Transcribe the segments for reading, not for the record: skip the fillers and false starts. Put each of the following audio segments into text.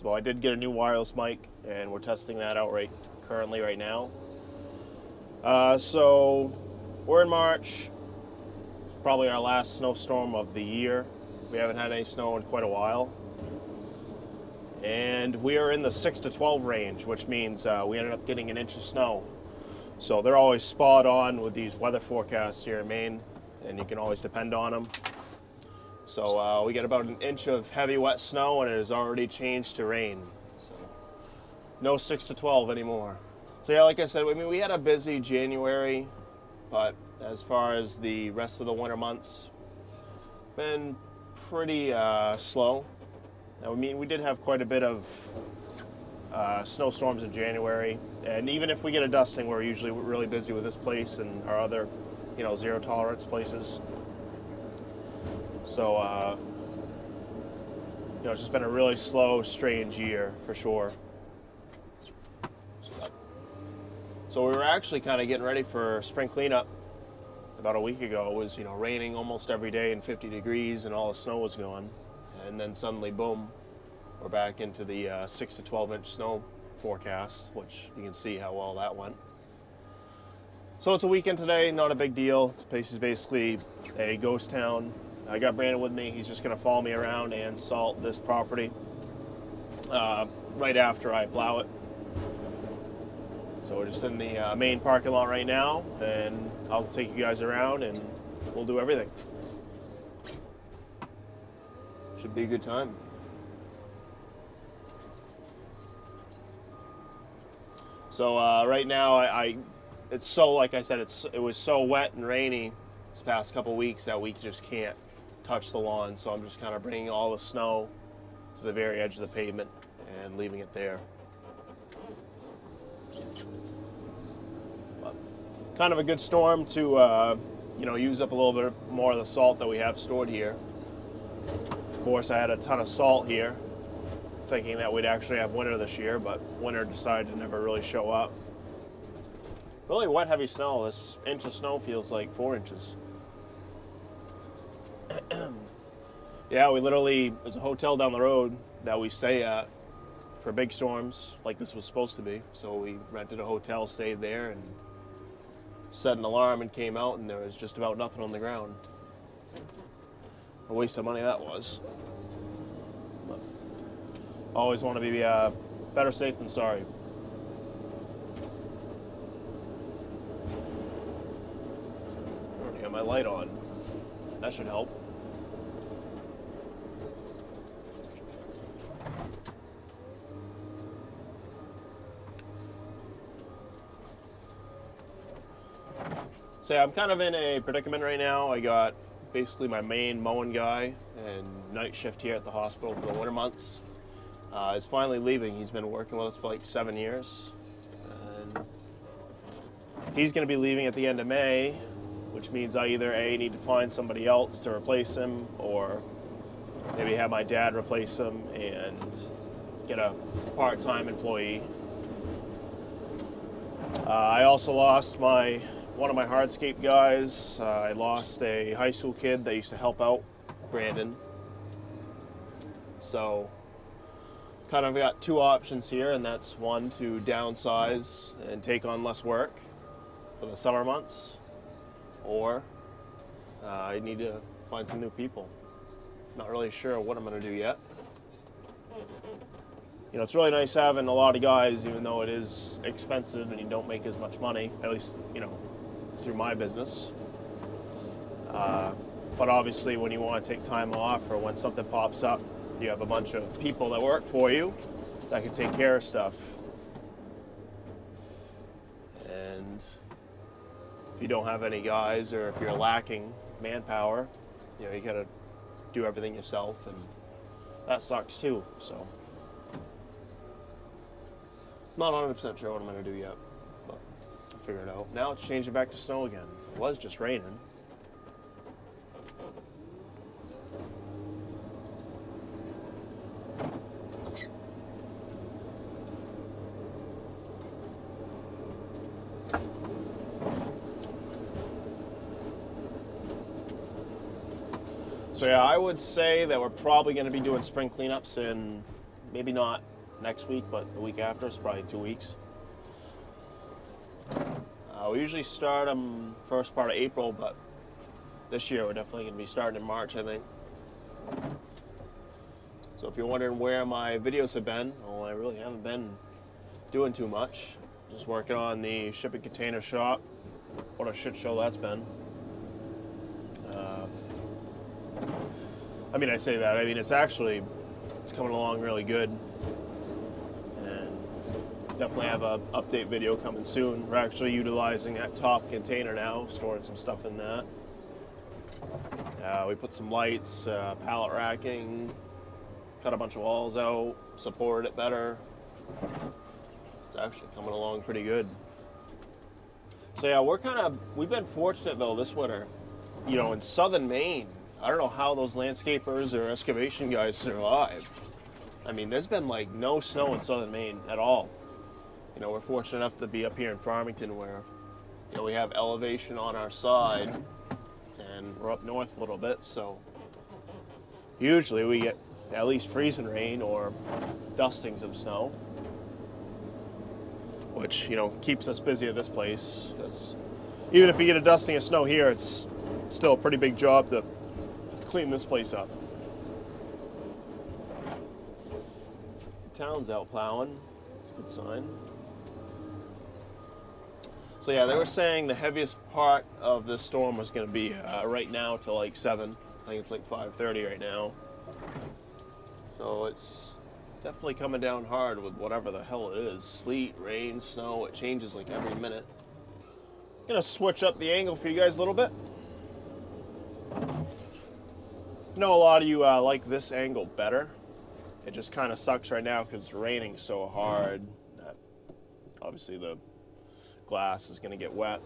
possible. I did get a new wireless mic, and we're testing that out right now. So we're in March, probably our last snowstorm of the year. We haven't had any snow in quite a while. And we are in the 6 to 12 range, which means we ended up getting an inch of snow. So they're always spot on with these weather forecasts here in Maine, and you can always depend on them. So we get about an inch of heavy wet snow, and it has already changed to rain. So no 6 to 12 anymore. So yeah, like I said, I mean, we had a busy January, but as far as the rest of the winter months, been pretty slow. Now, I mean, we did have quite a bit of snowstorms in January, and even if we get a dusting, we're usually really busy with this place and our other, zero tolerance places. So, it's just been a really slow, strange year for sure. So we were actually kind of getting ready for spring cleanup about a week ago. It was, raining almost every day and 50 degrees and all the snow was gone. And then suddenly, boom, we're back into the 6 to 12 inch snow forecast, which you can see how well that went. So it's a weekend today, not a big deal. This place is basically a ghost town. I got Brandon with me. He's just going to follow me around and salt this property right after I plow it. So we're just in the main parking lot right now, and I'll take you guys around and we'll do everything. Should be a good time. So right now, it's so, like I said, it was so wet and rainy this past couple weeks that we just can't touch the lawn. So I'm just kind of bringing all the snow to the very edge of the pavement and leaving it there. But kind of a good storm to use up a little bit more of the salt that we have stored here. Of course, I had a ton of salt here, thinking that we'd actually have winter this year, but winter decided to never really show up. Really wet, heavy snow. This inch of snow feels like 4 inches. Yeah, there's a hotel down the road that we stay at for big storms, like this was supposed to be. So we rented a hotel, stayed there, and set an alarm and came out, and there was just about nothing on the ground. A waste of money that was. But always want to be better safe than sorry. I already got my light on. That should help. So yeah, I'm kind of in a predicament right now. I got basically my main mowing guy and night shift here at the hospital for the winter months. Is finally leaving. He's been working with us for like 7 years. And he's going to be leaving at the end of May, which means I either A, need to find somebody else to replace him, or maybe have my dad replace him and get a part-time employee. I also lost one of my hardscape guys. I lost a high school kid that used to help out Brandon. So kind of got two options here, and that's one, to downsize and take on less work for the summer months, or I need to find some new people. Not really sure what I'm going to do yet. It's really nice having a lot of guys, even though it is expensive and you don't make as much money, at least, through my business. But obviously when you want to take time off or when something pops up, you have a bunch of people that work for you that can take care of stuff. And if you don't have any guys, or if you're lacking manpower, you gotta do everything yourself, and that sucks too. So not 100% sure what I'm going to do yet, but I'll figure it out. Now it's changing back to snow again. It was just raining. So yeah, I would say that we're probably going to be doing spring cleanups in maybe not next week, but the week after is probably 2 weeks. We usually start them first part of April, but this year we're definitely going to be starting in March, I think. So if you're wondering where my videos have been, well, I really haven't been doing too much. Just working on the shipping container shop. What a shit show that's been. I mean, I say that. I mean, it's coming along really good. And definitely have a update video coming soon. We're actually utilizing that top container now, storing some stuff in that. We put some lights, pallet racking, cut a bunch of walls out, supported it better. It's actually coming along pretty good. So yeah, we've been fortunate though this winter. You know, in southern Maine, I don't know how those landscapers or excavation guys survive. I mean, there's been like no snow in southern Maine at all. You know, we're fortunate enough to be up here in Farmington where, you know, we have elevation on our side and we're up north a little bit, so usually we get at least freezing rain or dustings of snow, which, you know, keeps us busy at this place, because even if you get a dusting of snow here, it's still a pretty big job to clean this place up. The town's out plowing. It's a good sign. So yeah, they were saying the heaviest part of this storm was going to be right now to like 7. I think it's like 5:30 right now. So it's definitely coming down hard with whatever the hell it is. Sleet, rain, snow, it changes like every minute. Gonna switch up the angle for you guys a little bit. I know a lot of you like this angle better. It just kind of sucks right now because it's raining so hard that obviously the glass is gonna get wet.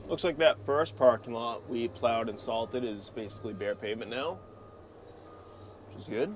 Looks like that first parking lot we plowed and salted is basically bare pavement now, which is good.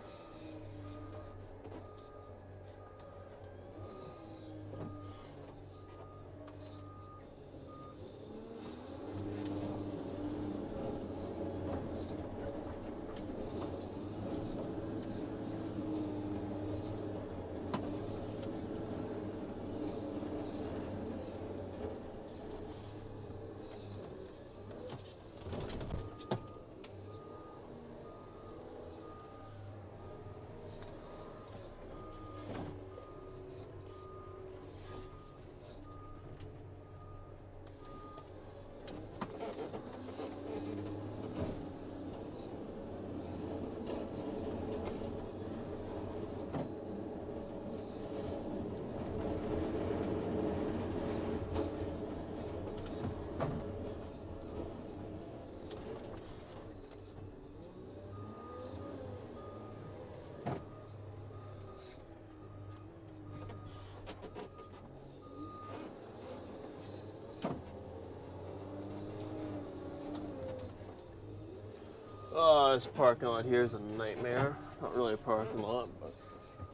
This parking lot here is a nightmare. Not really a parking lot, but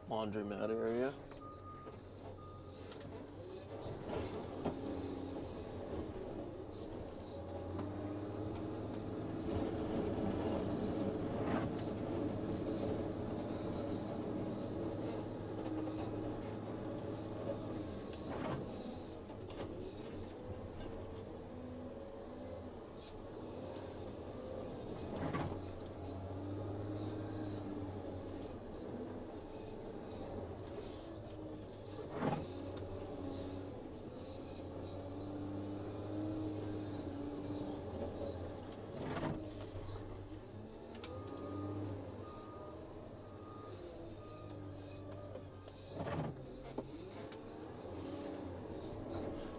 laundromat area.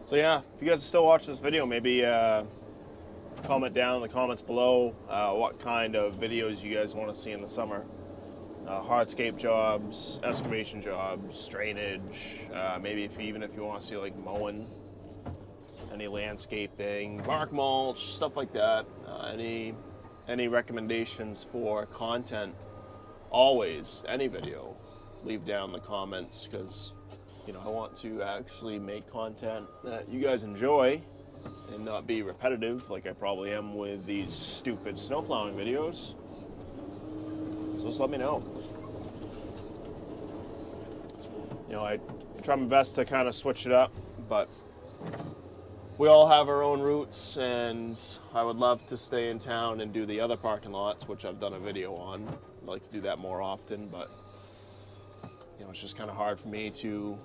So yeah, if you guys still watch this video, maybe comment down in the comments below what kind of videos you guys want to see in the summer. Hardscape jobs, excavation jobs, drainage, maybe even if you want to see like mowing, any landscaping, bark mulch, stuff like that. Any recommendations for content, always, any video, leave down in the comments, because I want to actually make content that you guys enjoy and not be repetitive like I probably am with these stupid snowplowing videos. So just let me know. I try my best to kind of switch it up, but we all have our own routes, and I would love to stay in town and do the other parking lots, which I've done a video on. I'd like to do that more often, but it's just kind of hard for me to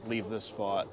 leave this spot.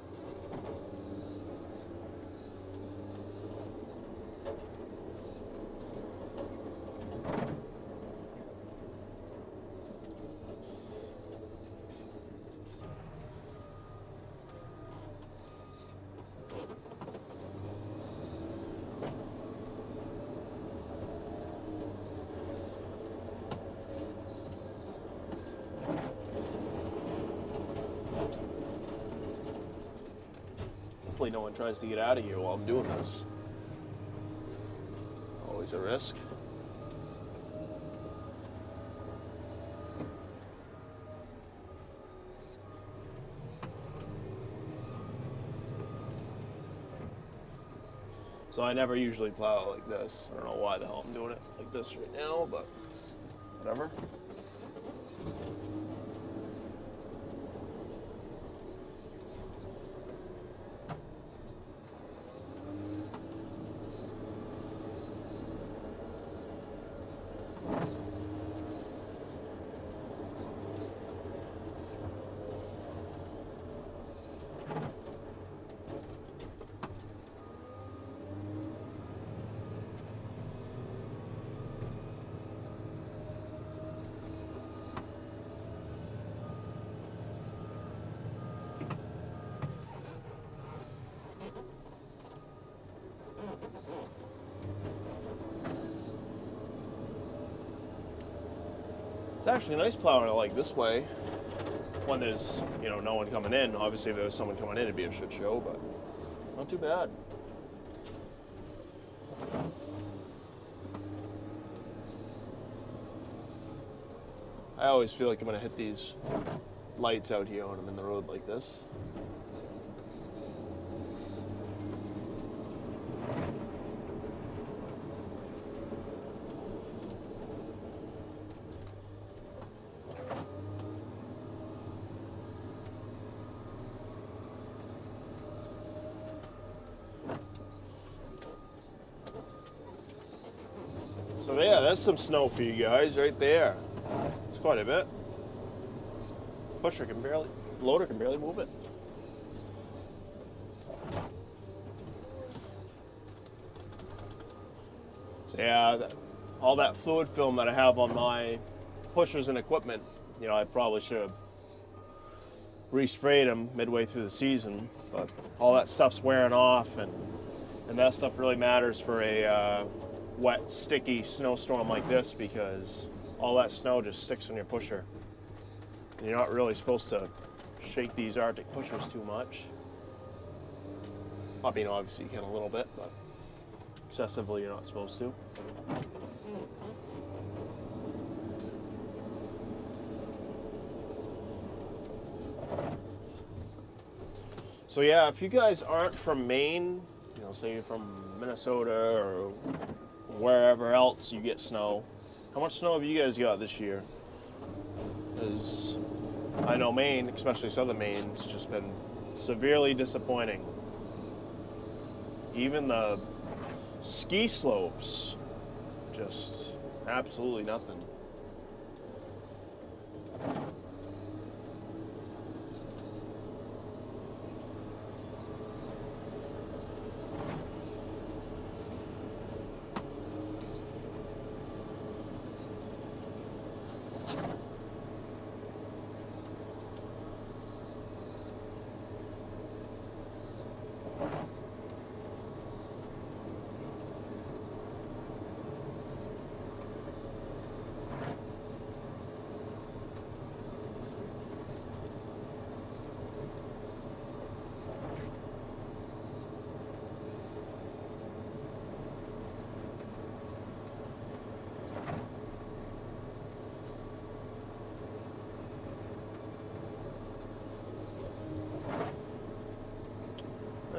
Hopefully no one tries to get out of here while I'm doing this. Always a risk. So I never usually plow like this. I don't know why the hell I'm doing it like this right now, but whatever. It's actually nice plowing it like this way when there's, no one coming in. Obviously, if there was someone coming in, it'd be a shit show, but not too bad. I always feel like I'm going to hit these lights out here when I'm in the road like this. So yeah, there's some snow for you guys right there. It's quite a bit. Loader can barely move it. So yeah, all that fluid film that I have on my pushers and equipment, I probably should have resprayed them midway through the season, but all that stuff's wearing off, and that stuff really matters for a wet, sticky snowstorm like this, because all that snow just sticks on your pusher. And you're not really supposed to shake these Arctic pushers too much. I mean, obviously you can a little bit, but excessively you're not supposed to. So yeah, if you guys aren't from Maine, say you're from Minnesota or wherever else you get snow, how much snow have you guys got this year? Because I know Maine, especially southern Maine, it's just been severely disappointing. Even the ski slopes, just absolutely nothing.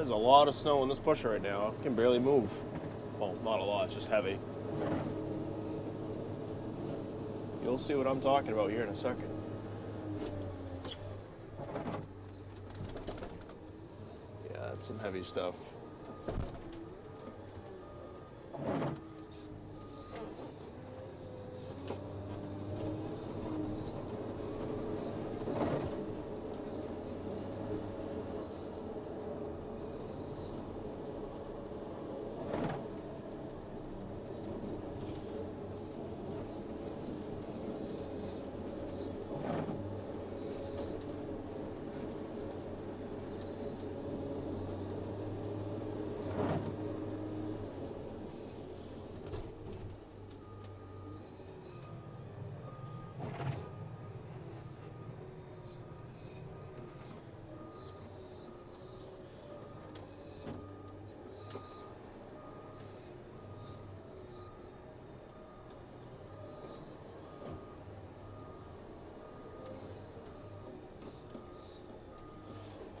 There's a lot of snow in this pusher right now. I can barely move. Well, not a lot, it's just heavy. You'll see what I'm talking about here in a second. Yeah, that's some heavy stuff.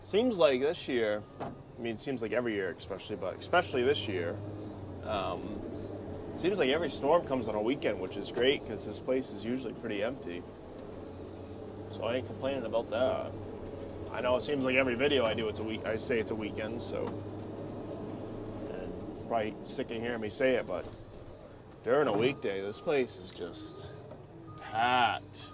Seems like this year, I mean, it seems like every year, especially this year, seems like every storm comes on a weekend, which is great because this place is usually pretty empty. So I ain't complaining about that. I know it seems like every video I do, I say it's a weekend, so, and probably sick of hearing me say it, but during a weekday, this place is just packed.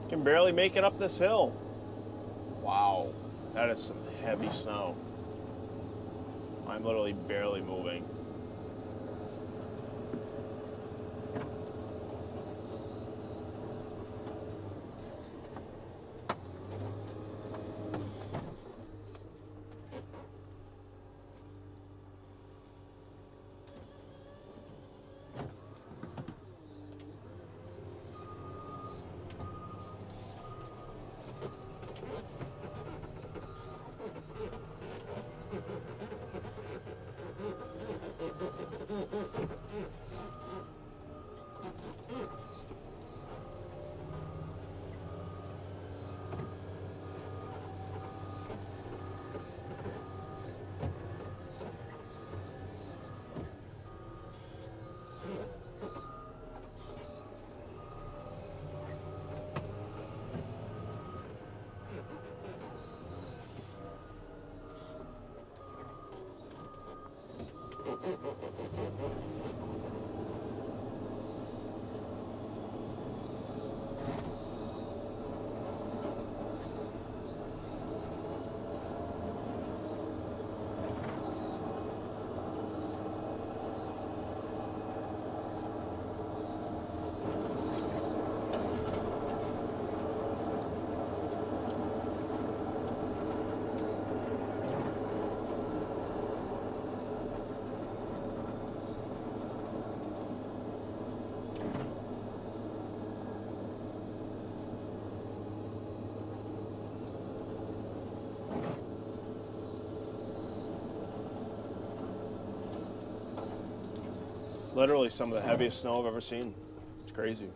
Can barely make it up this hill. Wow, that is some heavy snow. I'm literally barely moving. Literally some of the heaviest snow I've ever seen. It's crazy.